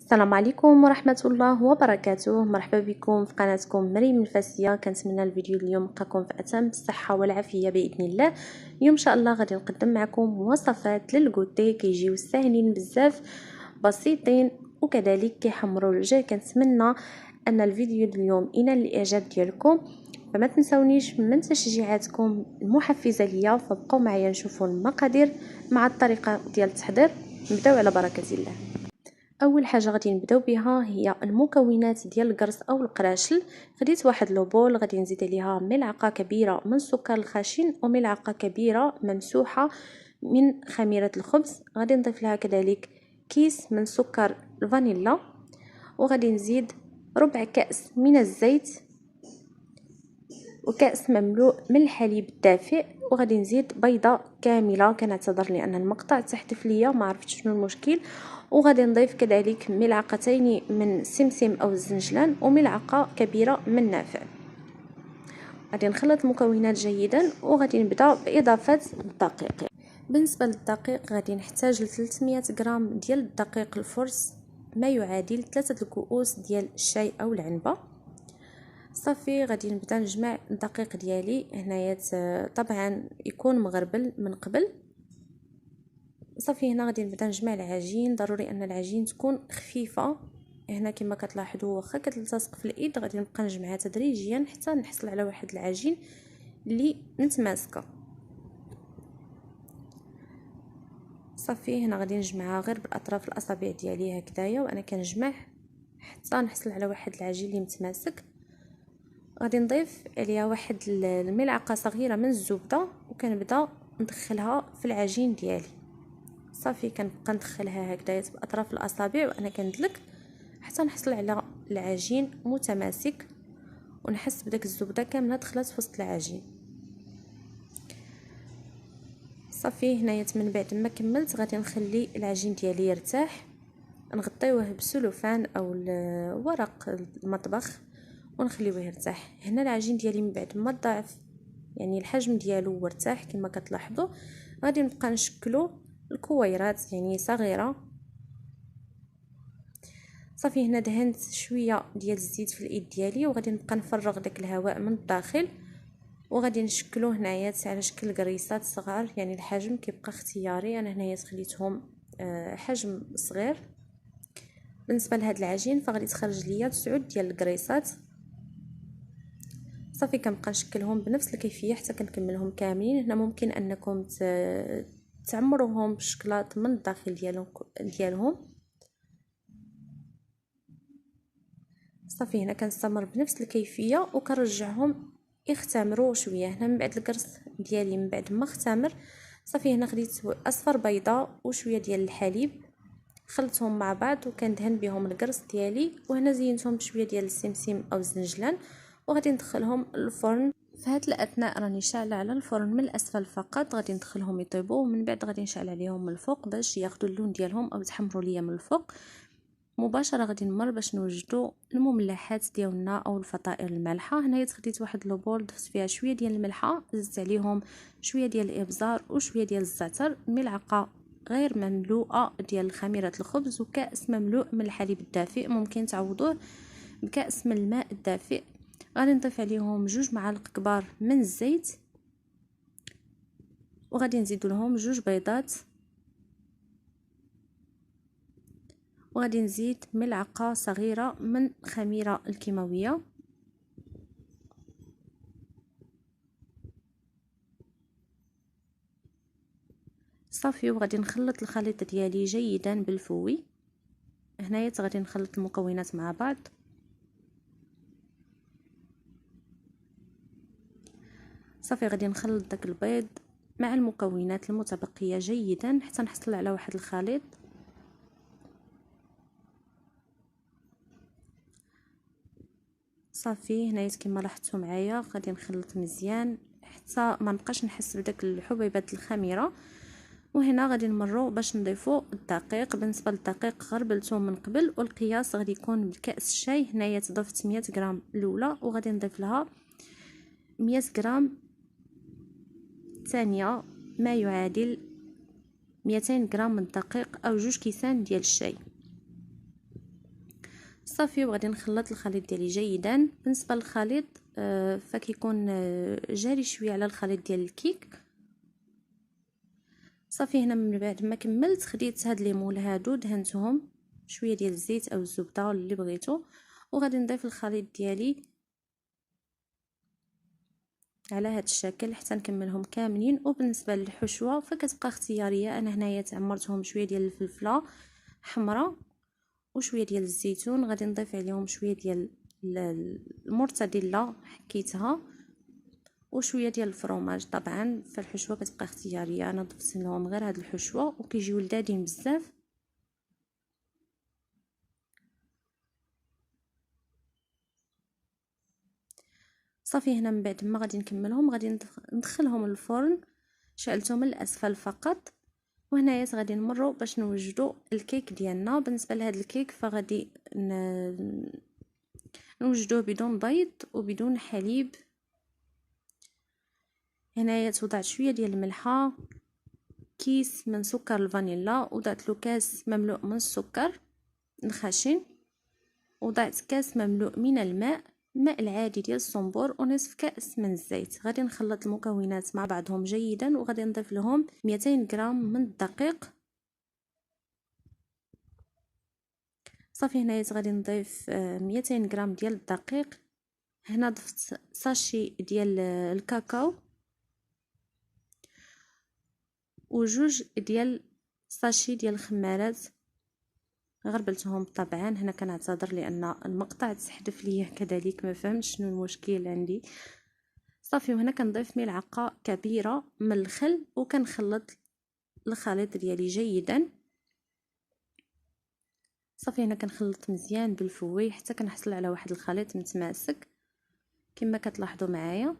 السلام عليكم ورحمة الله وبركاته. مرحبا بكم في قناتكم مريم الفاسية. كنتمنى الفيديو اليوم يلقاكم في اتم الصحة والعافية باذن الله. اليوم ان شاء الله غادي نقدم معكم وصفات للغوتي كيجيو ساهلين بزاف، بسيطين وكذلك كيحمروا الوجه. كنتمنى ان الفيديو اليوم ينال الاعجاب ديالكم، فما تنسونيش من تشجيعاتكم المحفزة ليا. فبقوا معايا نشوفوا المقادير مع الطريقة ديال التحضير. نبداو على بركة الله. اول حاجه غادي نبداو بها هي المكونات ديال القرص او القراشل. خديت واحد لوبول، غادي نزيد عليها ملعقه كبيره من السكر الخشن وملعقه كبيره ممسوحه من خميره الخبز. غادي نضيف لها كذلك كيس من سكر الفانيلا، وغادي نزيد ربع كأس من الزيت وكأس مملوء من الحليب الدافئ، وغادي نزيد بيضه كامله. كنعتذر لان المقطع تحتف ليا، ما عرفتش شنو المشكل. وغادي نضيف كذلك ملعقتين من سمسم او الزنجلان وملعقه كبيره من نافع. غادي نخلط المكونات جيدا وغادي نبدا باضافه الدقيق. بالنسبه للدقيق غادي نحتاج ل 300 غرام ديال الدقيق الفرز، ما يعادل 3 الكؤوس ديال الشاي او العنبه. صافي غادي نبدا نجمع الدقيق ديالي هنايا، طبعا يكون مغربل من قبل. صافي هنا غادي نبدا نجمع العجين. ضروري ان العجين تكون خفيفه. هنا كما كتلاحظوا واخا كتلتصق في الايد غادي نبقى نجمعها تدريجيا حتى نحصل على واحد العجين اللي متماسكه. صافي هنا غادي نجمعها غير بالاطراف الاصابع ديالي هكذايا، وانا كنجمع حتى نحصل على واحد العجين اللي متماسك. غادي نضيف عليها واحد الملعقه صغيره من الزبده وكنبدا ندخلها في العجين ديالي. صافي كنبقى ندخلها هكذا باطراف الاصابع وانا كندلك حتى نحصل على العجين متماسك ونحس بداك الزبده كامله دخلت في وسط العجين. صافي هنايا من بعد ما كملت غادي نخلي العجين ديالي يرتاح، نغطيوه بسلوفان او ورق المطبخ ونخليوه يرتاح. هنا العجين ديالي من بعد ما ضاعف، يعني الحجم ديالو وارتاح كما كتلاحظوا، غادي نبقى نشكلو الكويرات يعني صغيره. صافي هنا دهنت شويه ديال الزيت في الايد ديالي وغادي نبقى نفرغ داك الهواء من الداخل، وغادي نشكلو هنايا على شكل قريصات صغار. يعني الحجم كيبقى اختياري، انا هنايا خليتهم حجم صغير. بالنسبه لهاد العجين فغادي تخرج ليا 9 ديال القريصات. صافي كنبقى نشكلهم بنفس الكيفيه حتى كنكملهم كاملين. هنا ممكن انكم تعمروهم بالشكلاط من الداخل ديالهم. صافي هنا كنستمر بنفس الكيفيه وكنرجعهم يختمروا شويه. هنا من بعد القرص ديالي من بعد ما اختمر، صافي هنا خديت اصفر بيضه وشويه ديال الحليب خلطتهم مع بعض وكندهن بهم القرص ديالي. وهنا زينتهم بشويه ديال السمسم او الزنجلان وغادي ندخلهم للفرن. في هاد الاثناء راني شاعله على الفرن من الاسفل فقط، غادي ندخلهم يطيبوا ومن بعد غادي نشعل عليهم من الفوق باش ياخذوا اللون ديالهم او يتحمروا ليا من الفوق مباشره. غادي نمر باش نوجدوا المملحات ديالنا او الفطائر المالحه. هنايا خديت واحد لوبول ضفت فيها شويه ديال الملحه، زدت عليهم شويه ديال الابزار وشويه ديال الزعتر، ملعقه غير مملوءه ديال خميره الخبز وكاس مملوء من الحليب الدافئ. ممكن تعوضوه بكاس من الماء الدافئ. غادي نضيف عليهم 2 معالق كبار من الزيت وغادي نزيد لهم 2 بيضات وغادي نزيد ملعقه صغيره من خميره الكيماويه. صافي وغادي نخلط الخليط ديالي جيدا بالفوي. هنايا غادي نخلط المكونات مع بعض. صافي غادي نخلط داك البيض مع المكونات المتبقيه جيدا حتى نحصل على واحد الخليط. صافي هنايا كما لاحظتوا معايا غادي نخلط مزيان حتى ما نبقاش نحس بداك الحبيبات الخميره. وهنا غادي نمروا باش نضيفوا الدقيق. بالنسبه للدقيق غربلته من قبل والقياس غادي يكون بكاس الشاي. هنايا ضفت 100 غرام الاولى وغادي نضيف لها 100 غرام ثانيه، ما يعادل 200 غرام من الدقيق او 2 كيسان ديال الشاي. صافي وغادي نخلط الخليط ديالي جيدا. بالنسبه للخليط فكيكون جاري شويه على الخليط ديال الكيك. صافي هنا من بعد ما كملت خديت هاد ليمون هادو دهنتهم شويه ديال الزيت او الزبده اللي بغيتو، وغادي نضيف الخليط ديالي على هاد الشكل حتى نكملهم كاملين. وبالنسبه للحشوه فكتبقى اختياريه. انا هنايا تعمرتهم شويه ديال الفلفله حمراء وشويه ديال الزيتون، غادي نضيف عليهم شويه ديال المورتاديلا حكيتها وشويه ديال الفرomاج. طبعا فالحشوه كتبقى اختياريه، انا ضفت لهم غير هاد الحشوه وكيجيو لذاذين بزاف. صافي هنا من بعد ما غادي نكملهم غادي ندخلهم للفرن، شعلته من الاسفل فقط. وهنايا غادي نمروا باش نوجدوا الكيك ديالنا. بالنسبه لهذا الكيك فغادي نوجدوه بدون بيض وبدون حليب. هنايا توضع شويه ديال الملحه، كيس من سكر الفانيلا، وضعت له كاس مملوء من السكر الخشن، وضعت كاس مملوء من الماء العادي ديال الصنبور، ونصف كاس من الزيت. غادي نخلط المكونات مع بعضهم جيدا، وغادي نضيف لهم 200 غرام من الدقيق. صافي هنايا غادي نضيف 200 غرام ديال الدقيق. هنا ضفت ساشي ديال الكاكاو وجوج ديال ساشي ديال الخمارات غربلتهم. طبعا هنا كنعتذر لان المقطع تحذف ليا كذلك، ما فهمتش شنو المشكل عندي. صافي وهنا كنضيف ملعقه كبيره من الخل وكنخلط الخليط ديالي جيدا. صافي هنا كنخلط مزيان بالفوي حتى كنحصل على واحد الخليط متماسك كما كتلاحظوا معايا.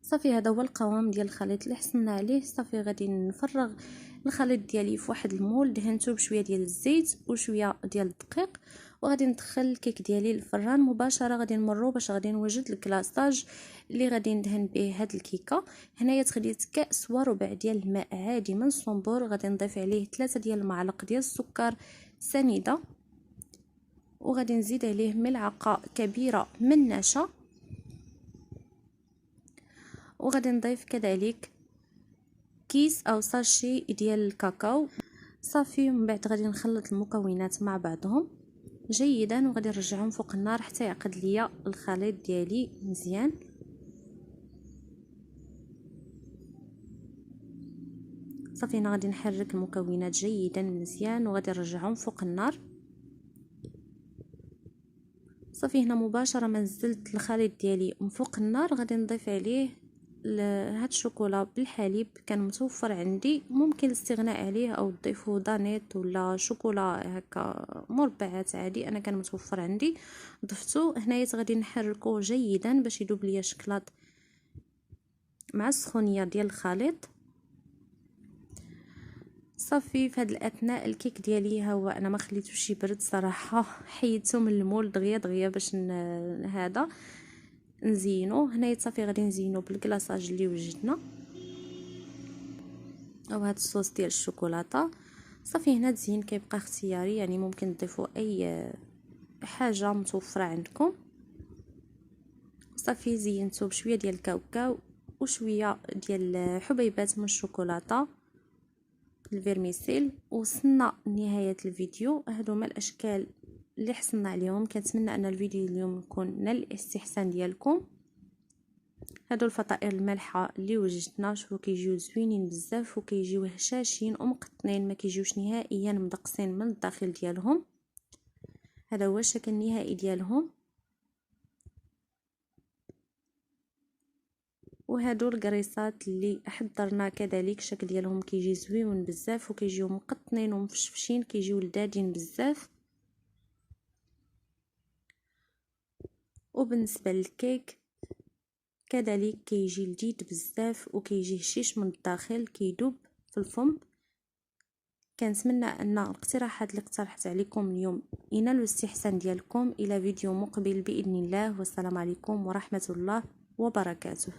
صافي هذا هو القوام ديال الخليط اللي حصلنا عليه. صافي غادي نفرغ الخليط ديالي في واحد المول دهنته بشويه ديال الزيت وشويه ديال الدقيق، وغادي ندخل الكيك ديالي للفران مباشره. غادي نمروا باش غادي نوجد الكلاصاج اللي غادي ندهن به هاد الكيكه. هنايا خديت كاس وربع ديال الماء عادي من الصنبور، غادي نضيف عليه 3 ديال المعالق ديال السكر سنيده، وغادي نزيد عليه ملعقه كبيره من النشا، وغادي نضيف كذلك كيس او ساشي ديال الكاكاو. صافي من بعد غادي نخلط المكونات مع بعضهم جيدا، وغادي نرجعهم فوق النار حتى يعقد ليا الخليط ديالي مزيان. صافي هنا غادي نحرك المكونات جيدا مزيان وغادي نرجعهم فوق النار. صافي هنا مباشره ما نزلت الخليط ديالي من فوق النار غادي نضيف عليه هاد الشوكولا بالحليب، كان متوفر عندي، ممكن الاستغناء عليه او تضيفوا دانيت ولا شوكولا هكا مربعات عادي، انا كان متوفر عندي ضفتو. هنايا غادي نحركوه جيدا باش يذوب ليا الشكلاط مع السخونيه ديال الخليط. صافي في هاد الاثناء الكيك ديالي ها هو انا ما خليتوش يبرد صراحه، حيدته من المول دغيا دغيا باش هذا نزينو. هنايا صافي غادي نزينو بالكلاصاج اللي وجدنا او هاد الصوص ديال الشوكولاته. صافي هنا التزيين كيبقى اختياري، يعني ممكن تضيفوا اي حاجه متوفره عندكم. صافي زينته بشويه ديال الكاوكاو وشويه ديال حبيبات من الشوكولاته الفيرميسيل. وصلنا لنهايه الفيديو. هادو هما الاشكال اللي حصلنا عليهم. كنتمنى ان الفيديو اليوم يكون نال الاستحسان ديالكم. هادو الفطائر المالحه اللي وجدنا، شوفوا كيجيو زوينين بزاف وكيجيو هشاشين ومقطنين، ما كيجيوش نهائيا مدقسين من الداخل ديالهم. هذا هو الشكل النهائي ديالهم. وهادو القريصات اللي حضرنا كذلك الشكل ديالهم كيجي زويون بزاف وكيجيو مقطنين ومفشفشين، كيجيو لذاذين بزاف. وبالنسبه للكيك كذلك كيجي لذيذ بزاف وكيجي هشيش من الداخل كيدوب في الفم. كنتمنى ان الاقتراحات اللي اقترحت عليكم اليوم ينالوا الاستحسان ديالكم. الى فيديو مقبل باذن الله، والسلام عليكم ورحمه الله وبركاته.